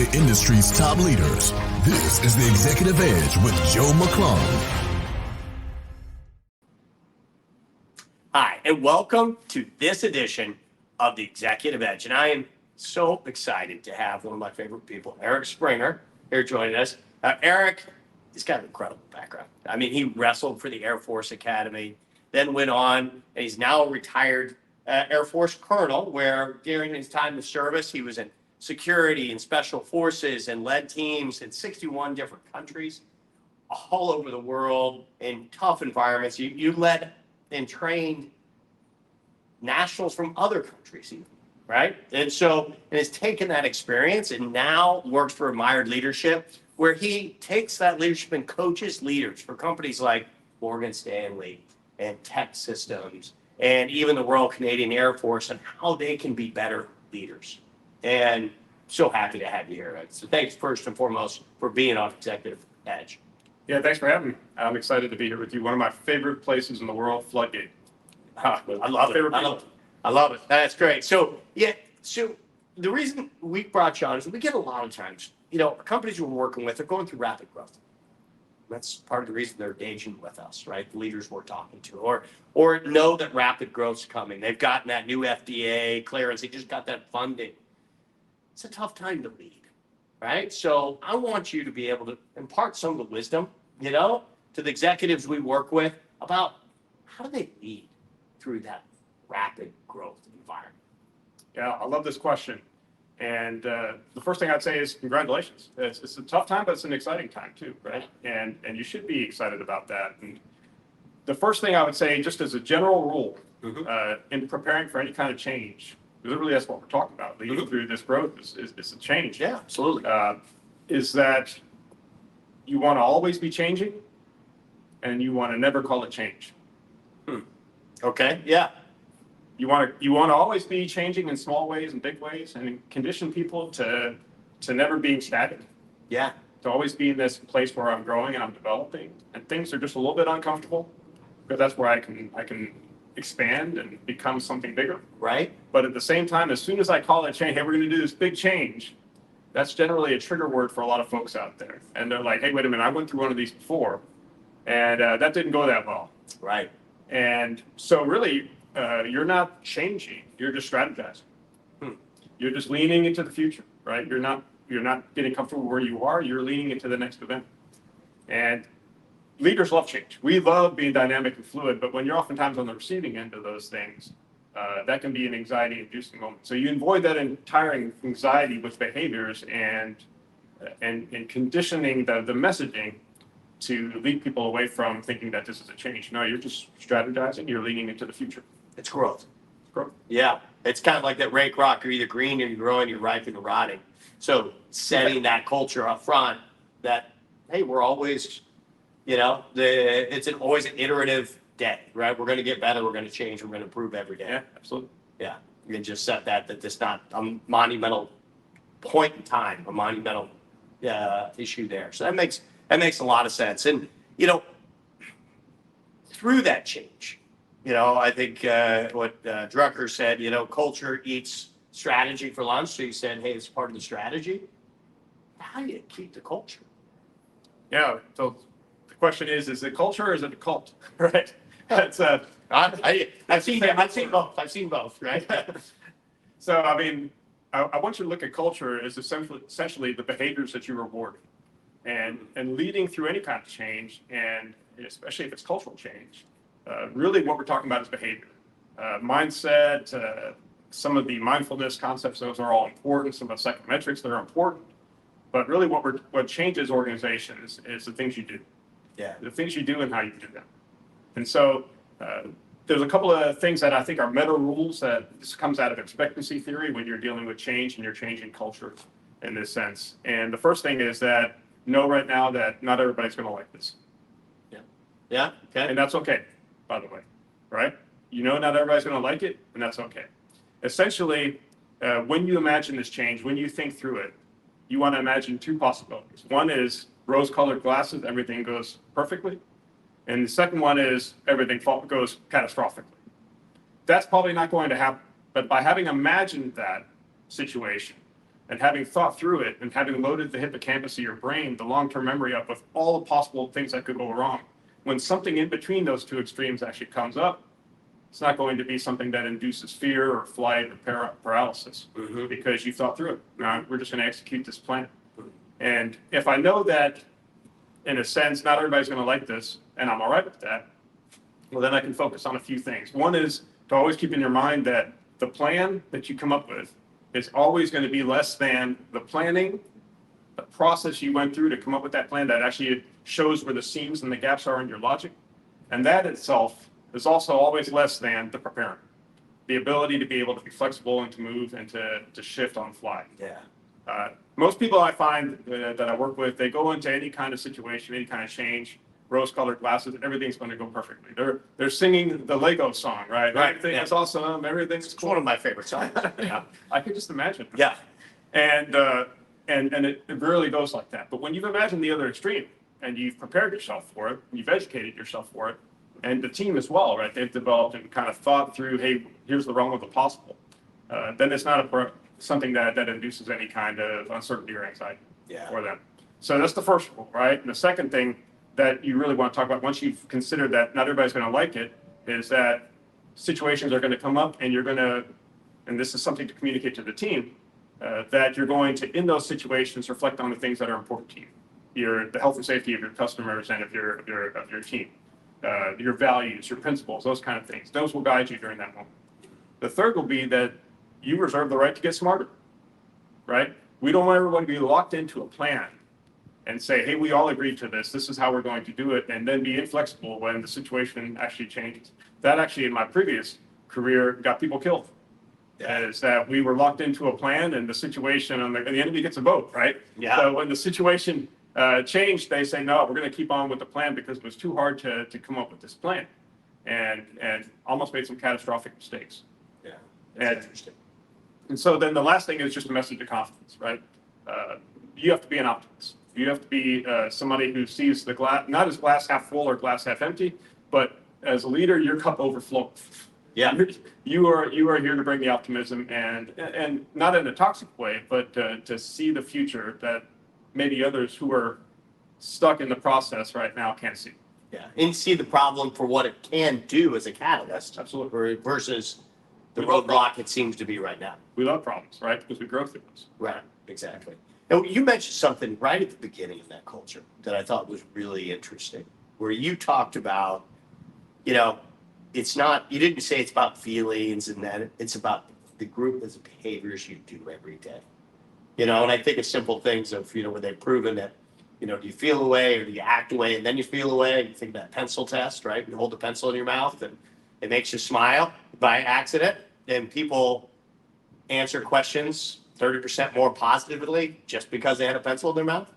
the industry's top leaders. This is The Executive Edge with Joe McClung. Hi, and welcome to this edition of The Executive Edge. And I am so excited to have one of my favorite people, Eric Springer, here joining us. Eric, he's got an incredible background. I mean, he wrestled for the Air Force Academy, then went on, and he's now a retired Air Force colonel, where during his time of service, he was in security and special forces and led teams in 61 different countries all over the world in tough environments. You led and trained nationals from other countries, even, right? And has taken that experience and now works for Admired Leadership, where he takes that leadership and coaches leaders for companies like Morgan Stanley and Tech Systems and even the Royal Canadian Air Force and how they can be better leaders. And so happy to have you here. So thanks first and foremost for being on Executive Edge. Yeah, thanks for having me. I'm excited to be here with you. One of my favorite places in the world, FloodGate. I love it. I love it. That's great. So the reason we brought you on is we get a lot of times, companies we're working with are going through rapid growth. That's part of the reason they're engaging with us, right? The leaders we're talking to, or know that rapid growth's coming. They've gotten that new FDA clearance. They just got that funding. It's a tough time to lead, right? So I want you to be able to impart some of the wisdom, to the executives we work with about how do they lead through that rapid growth environment. Yeah, I love this question. And the first thing I'd say is congratulations. It's a tough time, but it's an exciting time too, right? And you should be excited about that. And the first thing I would say, just as a general rule, in preparing for any kind of change, literally that's what we're talking about, leading through this growth is a change. Yeah, absolutely. Is that you want to always be changing and you want to never call it change. Okay, yeah. You want to always be changing in small ways and big ways, and condition people to never being static. Yeah. To always be in this place where I'm growing and I'm developing, and things are just a little bit uncomfortable, because that's where I can expand and become something bigger. Right. But at the same time, as soon as I call it change, hey, we're going to do this big change, that's generally a trigger word for a lot of folks out there, and they're like, hey, wait a minute, I went through one of these before, and that didn't go that well. Right. And so really, you're not changing, you're just strategizing. You're just leaning into the future, right? You're not getting comfortable where you are, you're leaning into the next event. And leaders love change. We love being dynamic and fluid, but when you're oftentimes on the receiving end of those things, that can be an anxiety-inducing moment. So you avoid that entire anxiety with behaviors and conditioning the messaging to lead people away from thinking that this is a change. No, you're just strategizing, you're leaning into the future. It's growth. Growth. Yeah. It's kind of like that Ray Kroc, you're either green or you're growing, you're ripe and rotting. So setting that culture up front that, hey, we're always, it's always an iterative day, right? We're going to get better, we're going to change, we're going to improve every day. Yeah, absolutely. Yeah. You can just set that it's not a monumental point in time, a monumental issue there. So that makes a lot of sense. And, through that change, I think what Drucker said, culture eats strategy for lunch. So he said, hey, it's part of the strategy. How do you keep the culture? Yeah. So the question is it culture or is it a cult? Right. That's I've seen both. I've seen both. Right. So, I mean, I want you to look at culture as essentially the behaviors that you reward. And leading through any kind of change, and especially if it's cultural change, really what we're talking about is behavior. Mindset, some of the mindfulness concepts, those are all important. Some of the psychometrics, they're important. But really what changes organizations is the things you do. Yeah. The things you do and how you do them. And so there's a couple of things that I think are meta rules that this comes out of expectancy theory when you're dealing with change and you're changing culture in this sense. And the first thing is that know right now that not everybody's going to like this. Yeah. Yeah. Okay. And that's okay, by the way, right? Not everybody's going to like it, and that's okay. Essentially, when you imagine this change, when you think through it, you want to imagine two possibilities. One is rose-colored glasses, everything goes perfectly. And the second one is everything goes catastrophically. That's probably not going to happen. But by having imagined that situation, and having thought through it and having loaded the hippocampus of your brain, the long-term memory up with all the possible things that could go wrong, when something in between those two extremes actually comes up, it's not going to be something that induces fear or flight or paralysis because you thought through it. Now, we're just going to execute this plan. And if I know that, in a sense, not everybody's going to like this, and I'm all right with that, well, then I can focus on a few things. One is to always keep in your mind that the plan that you come up with is always going to be less than the planning, the process you went through to come up with that plan that actually shows where the seams and the gaps are in your logic. And that itself is also always less than the preparing, the ability to be able to be flexible and to move and to shift on the fly. Yeah. Most people I find that I work with, they go into any kind of situation, any kind of change, rose-colored glasses, everything's going to go perfectly. They're singing the Lego song, right? Right, Everything yeah. is awesome. Everything's It's cool. one of my favorite songs. Yeah, I could just imagine. Yeah. And it rarely goes like that. But when you've imagined the other extreme and you've prepared yourself for it, you've educated yourself for it, and the team as well, right? They've developed and kind of thought through, hey, here's the realm of the possible. Then it's not something that induces any kind of uncertainty or anxiety for them. So that's the first rule, right? And the second thing that you really want to talk about once you've considered that not everybody's going to like it is that situations are going to come up and you're going to, and this is something to communicate to the team, that you're going to, in those situations, reflect on the things that are important to you, the health and safety of your customers and of your team, your values, your principles, those kind of things. Those will guide you during that moment. The third will be that you reserve the right to get smarter, right? We don't want everyone to be locked into a plan and say, hey, we all agreed to this. This is how we're going to do it, and then be inflexible when the situation actually changes. That actually, in my previous career, got people killed. Is that we were locked into a plan, and the situation, and the enemy gets a vote, right? Yeah. So when the situation changed, they say, no, we're going to keep on with the plan because it was too hard to come up with this plan, and almost made some catastrophic mistakes. Yeah. That's And, interesting. and so then the last thing is just a message of confidence, right? You have to be an optimist. You have to be somebody who sees the glass, not as glass half full or glass half empty, but as a leader, your cup overflows. Yeah. You are here to bring the optimism and not in a toxic way, but to see the future that maybe others who are stuck in the process right now can't see. Yeah. And see the problem for what it can do as a catalyst. Absolutely. Versus the We love roadblock it seems to be right now. We love problems, right? Because we grow through those. Right. Exactly. And you mentioned something right at the beginning of that culture that I thought was really interesting, where you talked about, it's not, you didn't say it's about feelings and that it's about the group as behaviors you do every day. And I think of simple things of, where they've proven that, do you feel away or do you act away and then you feel away? You think of that pencil test, right? You hold the pencil in your mouth and it makes you smile by accident, and people answer questions 30% more positively just because they had a pencil in their mouth.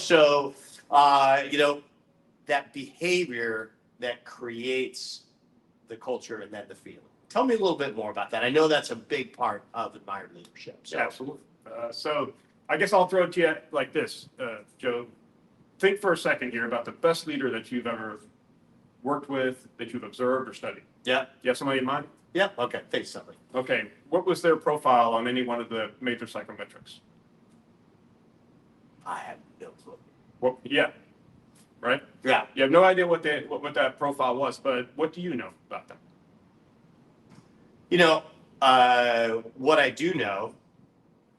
So that behavior that creates the culture and then the feeling. Tell me a little bit more about that. I know that's a big part of admired leadership. So. Yeah, absolutely. So I guess I'll throw it to you like this, Joe. Think for a second here about the best leader that you've ever worked with, that you've observed or studied. Yeah. You have somebody in mind? Yeah. Okay. Thanks, somebody. Okay. What was their profile on any one of the major psychometrics? I have no clue. Well, yeah. Right? Yeah. You have no idea what that profile was, but what do you know about them? What I do know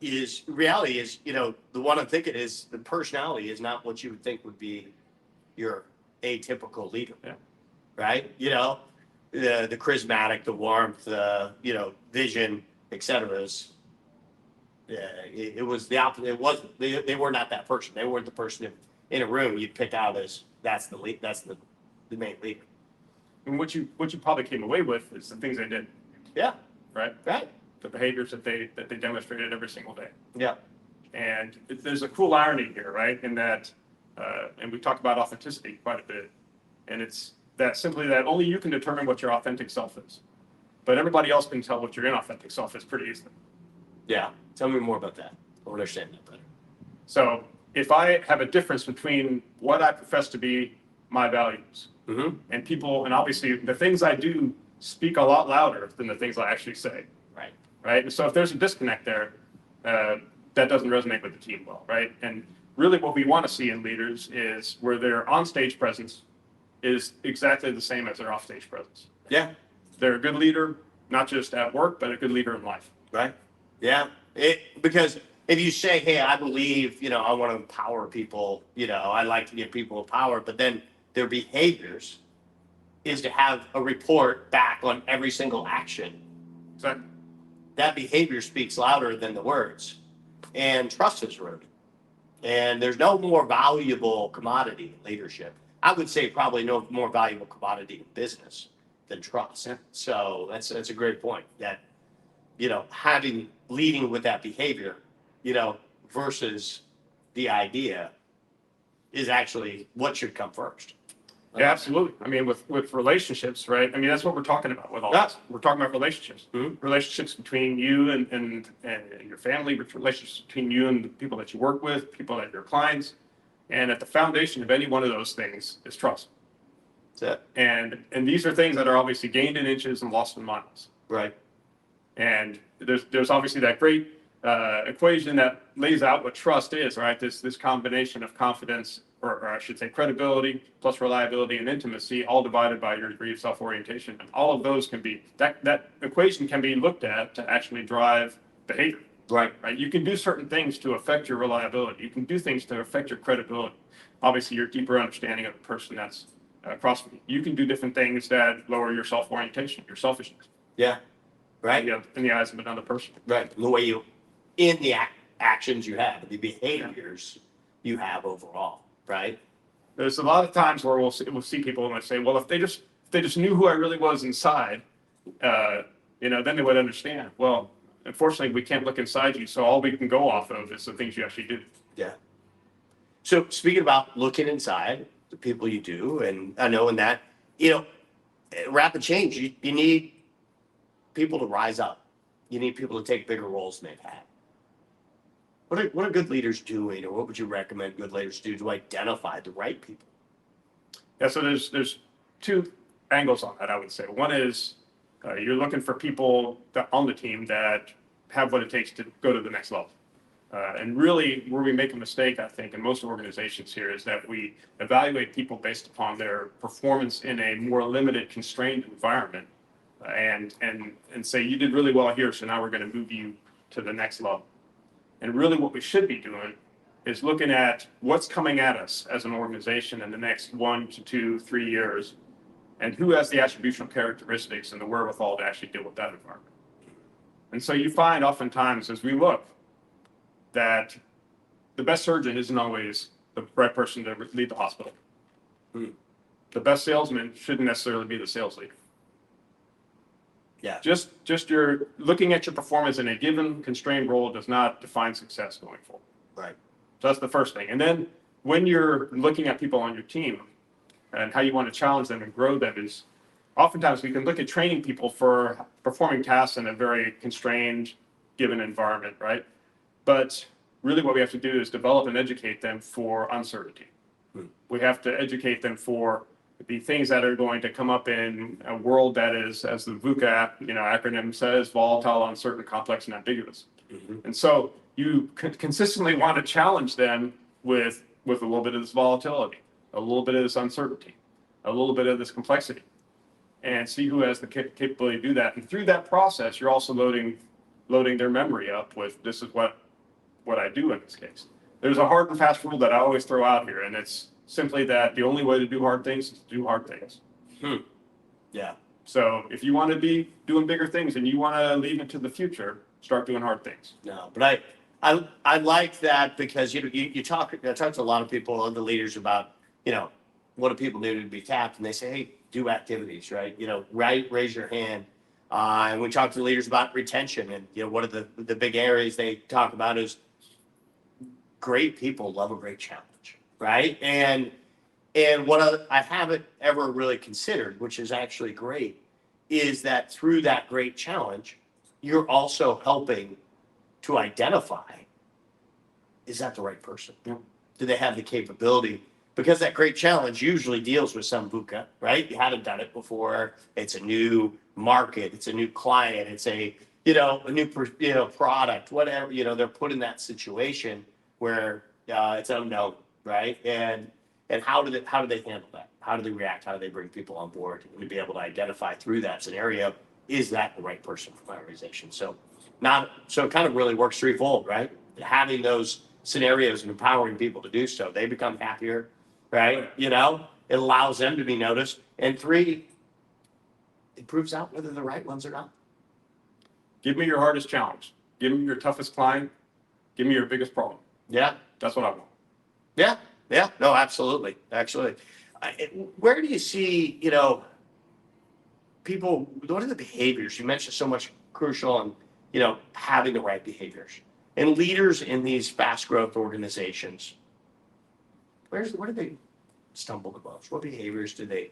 is reality is, the one I'm thinking is the personality is not what you would think would be your atypical leader. Yeah. Right? The charismatic, the warmth, the, vision, etc. is, it was the opposite. It wasn't, they were not that person. They weren't the person in a room you'd pick out as that's the lead, that's the main leader. And what you probably came away with is the things they did, Yeah. right? Right. The behaviors that they demonstrated every single day. Yeah. And there's a cool irony here, right? In that, and we talk about authenticity quite a bit, and it's that simply that only you can determine what your authentic self is, but everybody else can tell what your inauthentic self is pretty easily. Yeah. Tell me more about that. I understand that better. So if I have a difference between what I profess to be my values Mm-hmm. and people, and obviously the things I do speak a lot louder than the things I actually say, Right. right? And so if there's a disconnect there, that doesn't resonate with the team well, right? And really what we want to see in leaders is where their on-stage presence is exactly the same as their off-stage presence. Yeah. They're a good leader, not just at work, but a good leader in life. Right. Yeah. Because if you say, hey, I believe, I want to empower people, I like to give people power, but then their behaviors is to have a report back on every single action. Exactly. That behavior speaks louder than the words, and trust is eroded. And there's no more valuable commodity in leadership. I would say probably no more valuable commodity in business than trust. Yeah. So that's a great point that, leading with that behavior, versus the idea is actually what should come first. Yeah, absolutely. I mean, with relationships, right? I mean, that's what we're talking about with all this. We're talking about relationships. Mm-hmm. Relationships between you and your family, relationships between you and the people that you work with, people that are your clients. And at the foundation of any one of those things is trust. That's it. And these are things that are obviously gained in inches and lost in miles. Right. And there's obviously that great equation that lays out what trust is, right? This combination of confidence, or I should say credibility, plus reliability and intimacy, all divided by your degree of self-orientation. And all of those can be, that equation can be looked at to actually drive behavior. Right. Right. You can do certain things to affect your reliability. You can do things to affect your credibility. Obviously, your deeper understanding of the person that's across from you. You can do different things that lower your self-orientation, your selfishness. Yeah. Right. In the eyes of another person. Right. The way in the actions you have, the behaviors you have overall. Right. There's a lot of times where we'll see people and they say, well, if they just knew who I really was inside, then they would understand. Well, unfortunately, we can't look inside you, so all we can go off of is the things you actually do. Yeah. So speaking about looking inside the people you do, and I know in that, rapid change, you need people to rise up. You need people to take bigger roles than they've had. What are good leaders doing, or what would you recommend good leaders do to identify the right people? Yeah, so there's two angles on that, I would say. One is you're looking for people on the team that have what it takes to go to the next level. And really, where we make a mistake, I think, in most organizations here is that we evaluate people based upon their performance in a more limited, constrained environment, and say, you did really well here, so now we're going to move you to the next level. And really what we should be doing is looking at what's coming at us as an organization in the next 1 to 2, 3 years, and who has the attributional characteristics and the wherewithal to actually deal with that environment. And so you find oftentimes as we look that the best surgeon isn't always the right person to lead the hospital. The best salesman shouldn't necessarily be the sales leader. Yeah. Just your looking at your performance in a given constrained role does not define success going forward. Right. So that's the first thing. And then when you're looking at people on your team and how you want to challenge them and grow them is oftentimes we can look at training people for performing tasks in a very constrained given environment, right? But really what we have to do is develop and educate them for uncertainty. We have to educate them for the things that are going to come up in a world that is, as the VUCA acronym says, volatile, uncertain, complex, and ambiguous. And so you consistently want to challenge them with a little bit of this volatility, a little bit of this uncertainty, a little bit of this complexity, and see who has the capability to do that. And through that process, you're also loading their memory up with this is what I do in this case. There's a hard and fast rule that I always throw out here, and it's simply that the only way to do hard things is to do hard things. Yeah. So if you want to be doing bigger things and you want to lead into the future, start doing hard things. No, but I like that because I talk to a lot of people, other leaders about what do people do to be tapped, and they say, hey, do activities, right? Raise your hand. And we talk to leaders about retention, and one of the big areas they talk about is great people love a great challenge, right? And what I haven't ever really considered, which is actually great, is that through that great challenge, you're also helping to identify, is that the right person? Yeah. Do they have the capability? Because that great challenge usually deals with some VUCA, right? You haven't done it before. It's a new market. It's a new client. It's a a new, product, whatever, they're put in that situation where it's unknown, right? And how do they handle that? How do they react? How do they bring people on board and be able to identify through that scenario, is that the right person for my organization? So it kind of really works threefold, right? Having those scenarios and empowering people to do so, they become happier, right? It allows them to be noticed. And three, it proves out whether they're right ones or not. Give me your hardest challenge. Give me your toughest client. Give me your biggest problem. Yeah. That's what I want. Yeah. Yeah. No, absolutely. Absolutely. Where do you see, people, what are the behaviors? You mentioned so much crucial on, having the right behaviors. And leaders in these fast growth organizations, where do they stumble the most? What behaviors do they,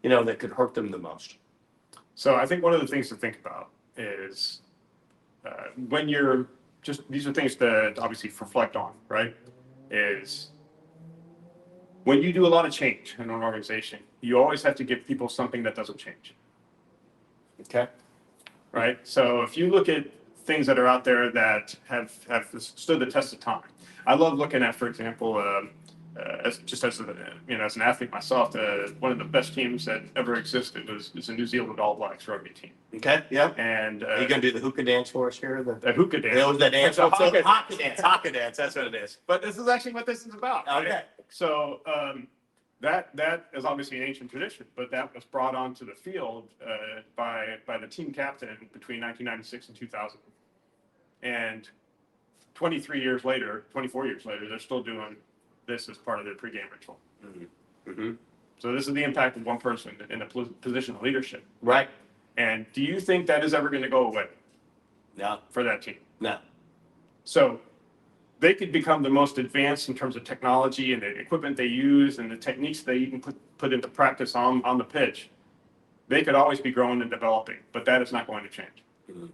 that could hurt them the most? So I think one of the things to think about is when you're these are things to obviously reflect on, right? Is when you do a lot of change in an organization, you always have to give people something that doesn't change. Okay. Right? So if you look at things that are out there that have stood the test of time, I love looking at, for example, as an athlete myself, one of the best teams that ever existed is a New Zealand All Blacks rugby team. Okay. Yeah. And are you gonna do the hookah dance for us here? The hookah dance. It was the dance. Hockey dance. Hockey dance. That's what it is. But this is actually what this is about. Okay. Right? So that is obviously an ancient tradition, but that was brought onto the field by the team captain between 1996 and 2000. And 24 years later, they're still doing this as part of their pregame ritual. Mm-hmm. Mm-hmm. So this is the impact of one person in a position of leadership. Right. And do you think that is ever going to go away? No. For that team? No. So they could become the most advanced in terms of technology and the equipment they use and the techniques they even put into practice on the pitch. They could always be growing and developing, but that is not going to change. Mm-hmm.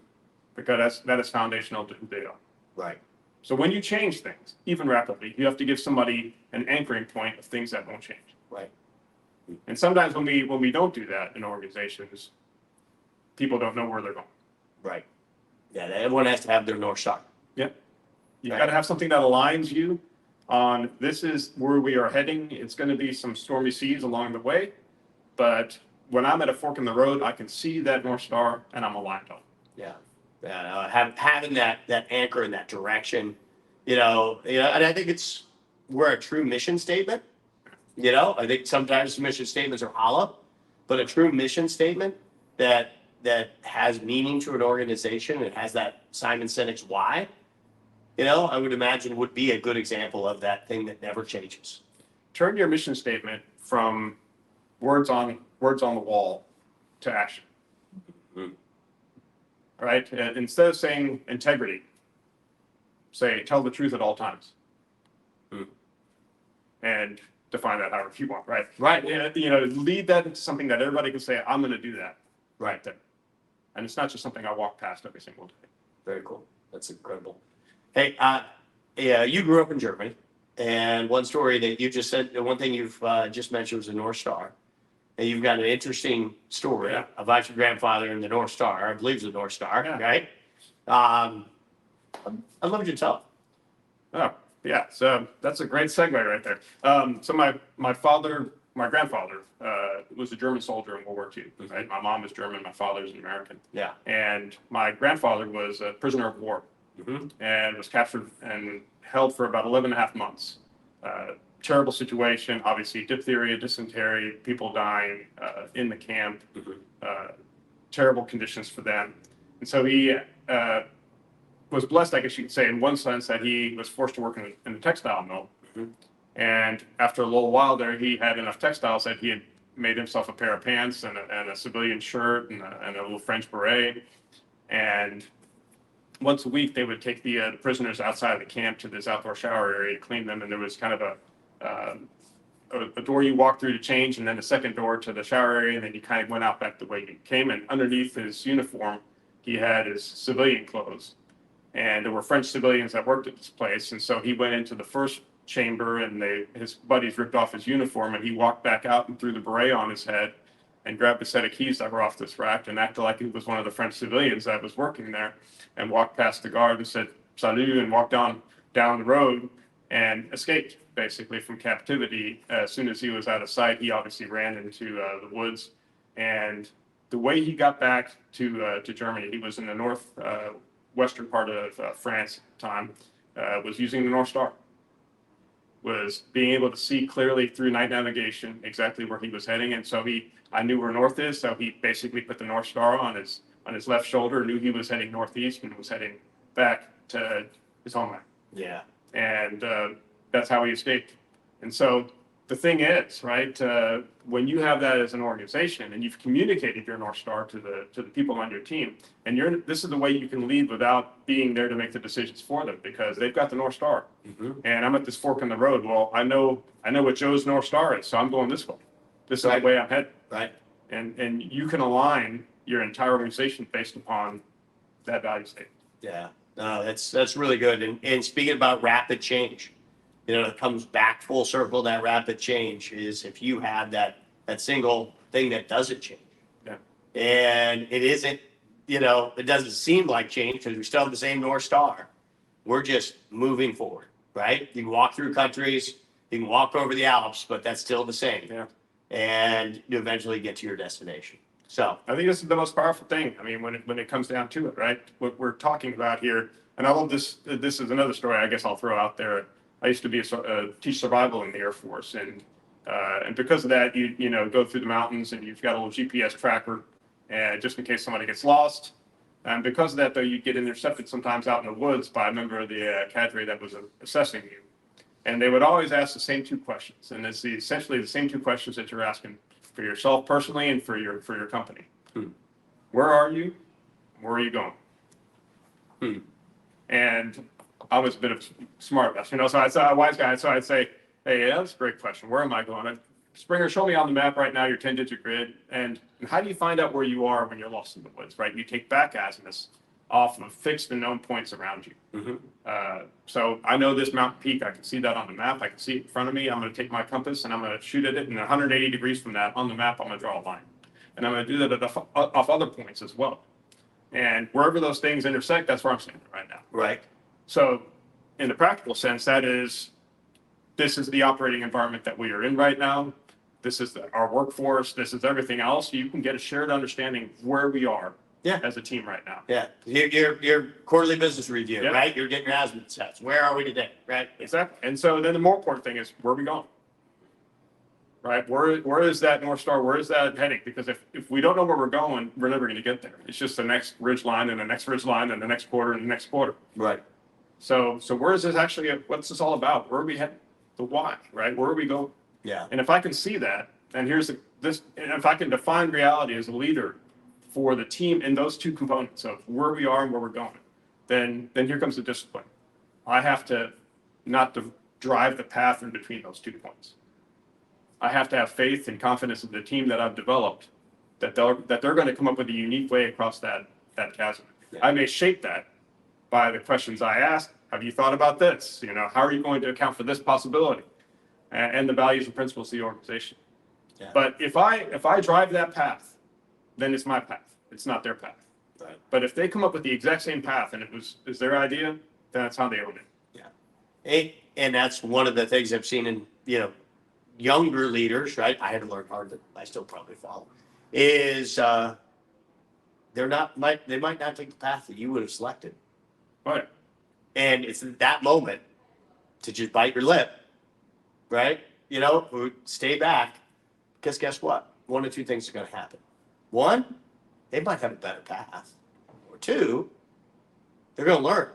Because that is foundational to who they are. Right. So when you change things, even rapidly, you have to give somebody an anchoring point of things that won't change. Right. And sometimes when we don't do that in organizations, people don't know where they're going. Right. Yeah, everyone has to have their North Star. Yeah. You got to have something that aligns you on this is where we are heading. It's going to be some stormy seas along the way, but when I'm at a fork in the road, I can see that North Star and I'm aligned on. Yeah. Having that anchor in that direction, and I think we're a true mission statement. I think sometimes mission statements are hollow, but a true mission statement that has meaning to an organization and has that Simon Sinek's why, I would imagine would be a good example of that thing that never changes. Turn your mission statement from words on the wall to action. Mm-hmm. Right? Instead of saying integrity, say tell the truth at all times. Mm-hmm. And define that however you want, right? Right. Lead that into something that everybody can say, I'm going to do that. Right. There. And it's not just something I walk past every single day. Very cool. That's incredible. Hey, you grew up in Germany, and one story that you just said, one thing you've just mentioned was the North Star. And you've got an interesting story about your grandfather and the North Star. I believe it's the North Star, right? I'd love you to tell. Oh, yeah. So that's a great segue right there. So my grandfather was a German soldier in World War II. Mm-hmm. Right? My mom is German. My father is an American. Yeah. And my grandfather was a prisoner of war. Mm-hmm. And was captured and held for about 11 and a half months. Terrible situation, obviously diphtheria, dysentery, people dying in the camp, mm-hmm. Terrible conditions for them. And so he was blessed, I guess you could say, in one sense that he was forced to work in a textile mill. Mm-hmm. And after a little while there, he had enough textiles that he had made himself a pair of pants and a civilian shirt and a little French beret. And once a week, they would take the prisoners outside of the camp to this outdoor shower area to clean them. And there was kind of a door you walked through to change, and then a second door to the shower area. And then you kind of went out back the way you came. And underneath his uniform, he had his civilian clothes. And there were French civilians that worked at this place. And so he went into the first chamber, and his buddies ripped off his uniform, and he walked back out and threw the beret on his head and grabbed a set of keys that were off this rack and acted like he was one of the French civilians that was working there, and walked past the guard and said salut and walked down the road and escaped basically from captivity. As soon as he was out of sight, he obviously ran into the woods. And the way he got back to Germany, he was in the western part of France at the time, was using the North Star, was being able to see clearly through night navigation exactly where he was heading. And so I knew where north is, so he basically put the North Star on his left shoulder, knew he was heading northeast and was heading back to his homeland. Yeah. And that's how he escaped. And so the thing is, right, when you have that as an organization and you've communicated your North Star to the people on your team, and this is the way you can lead without being there to make the decisions for them, because they've got the North Star. And I'm at this fork in the road. Well, I know what Joe's North Star is, so I'm going this way. This is the way I'm headed. Right. And you can align your entire organization based upon that value statement. Yeah. No, that's really good. And speaking about rapid change, it comes back full circle. That rapid change is if you have that single thing that doesn't change. Yeah. And it isn't, it doesn't seem like change because we still have the same North Star. We're just moving forward, right? You can walk through countries, you can walk over the Alps, but that's still the same. Yeah. And you eventually get to your destination. So I think this is the most powerful thing. I mean, when it comes down to it, right? What we're talking about here, and I love this. This is another story I guess I'll throw out there. I used to teach survival in the Air Force, and because of that, you go through the mountains and you've got a little GPS tracker, and just in case somebody gets lost. And because of that, though, you get intercepted sometimes out in the woods by a member of the cadre that was assessing you, and they would always ask the same two questions, and it's essentially the same two questions that you're asking for yourself personally and for your company. Where are you? Where are you going? And I was a bit of a smart ass, so I saw a wise guy. So I'd say, hey, that's a great question. Where am I going? Springer, show me on the map right now your 10-digit grid. And how do you find out where you are when you're lost in the woods, right? You take back azimuths off of fixed and known points around you. So I know this mountain peak. I can see that on the map. I can see it in front of me. I'm going to take my compass and I'm going to shoot at it. And 180 degrees from that on the map, I'm going to draw a line. And I'm going to do that off other points as well. And wherever those things intersect, that's where I'm standing right now. right. So in the practical sense, this is the operating environment that we are in right now. This is our workforce. This is everything else. You can get a shared understanding where we are as a team right now. Yeah. Your quarterly business review, Yeah. right? You're getting your azimuth sets. Where are we today, right? Exactly. And so then the more important thing is where are we going? Right? Where is that North Star? Where is that heading? Because if we don't know where we're going, we're never going to get there. It's just the next ridge line and the next ridge line and the next quarter and the next quarter. Right. So where is this actually? What's this all about? Where are we heading? The why, right? Where are we going? Yeah. And if I can see that, and and if I can define reality as a leader for the team in those two components of where we are and where we're going, then here comes the discipline. I have to not drive the path in between those 2 points. I have to have faith and confidence in the team that I've developed that they're going to come up with a unique way across that chasm. Yeah. I may shape that by the questions I ask. Have you thought about this? How are you going to account for this possibility? And the values and principles of the organization. Yeah. But if I drive that path, then it's my path. It's not their path. Right. But if they come up with the exact same path and is their idea, then that's how they own it. Yeah. And that's one of the things I've seen in, younger leaders, right? I had to learn hard, but I still probably follow, is they might not take the path that you would have selected. Right. And it's in that moment to just bite your lip, right? Or stay back, because guess what? One of two things are going to happen. One, they might have a better path. Or two, they're going to learn.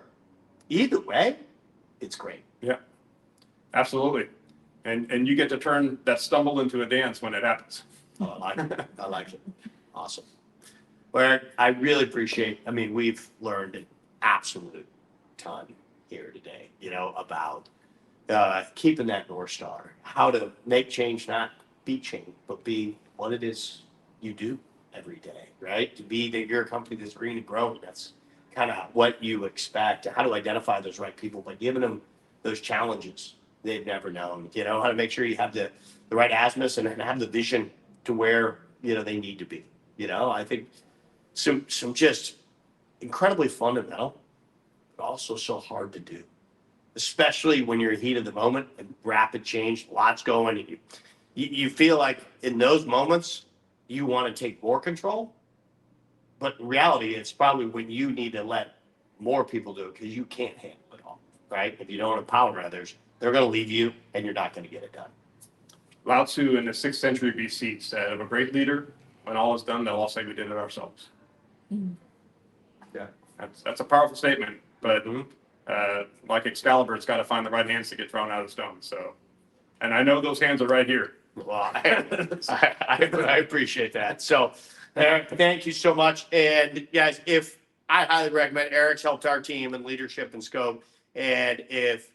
Either way, it's great. Yeah. Absolutely. And you get to turn that stumble into a dance when it happens. Oh, I like it. I like it. Awesome. Well, I really appreciate, we've learned an absolute ton here today, about keeping that North Star, how to make change, not be change, but be what it is you do every day, right? To be that you're a company that's green and growing. That's kind of what you expect. How to identify those right people by giving them those challenges they've never known, how to make sure you have the right azimuths and have the vision to where they need to be. I think some just incredibly fundamental, but also so hard to do, especially when you're in heat of the moment and rapid change, lots going. You feel like in those moments you want to take more control, but in reality, it's probably when you need to let more people do it because you can't handle it all, right? If you don't empower others, they're going to leave you and you're not going to get it done. Lao Tzu in the 6th century BC said, of a great leader, when all is done, they'll all say we did it ourselves. Yeah, that's a powerful statement, but like Excalibur, it's got to find the right hands to get thrown out of the stone. So, and I know those hands are right here. Well, I appreciate that. So, Eric, thank you so much. And guys, if I highly recommend, Eric's helped our team in leadership and scope. And if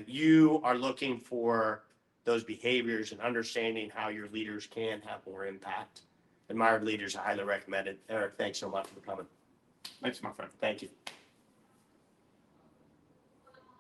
you are looking for those behaviors and understanding how your leaders can have more impact, Admired Leaders, I highly recommend it. Eric, thanks so much for coming. Thanks, my friend. Thank you.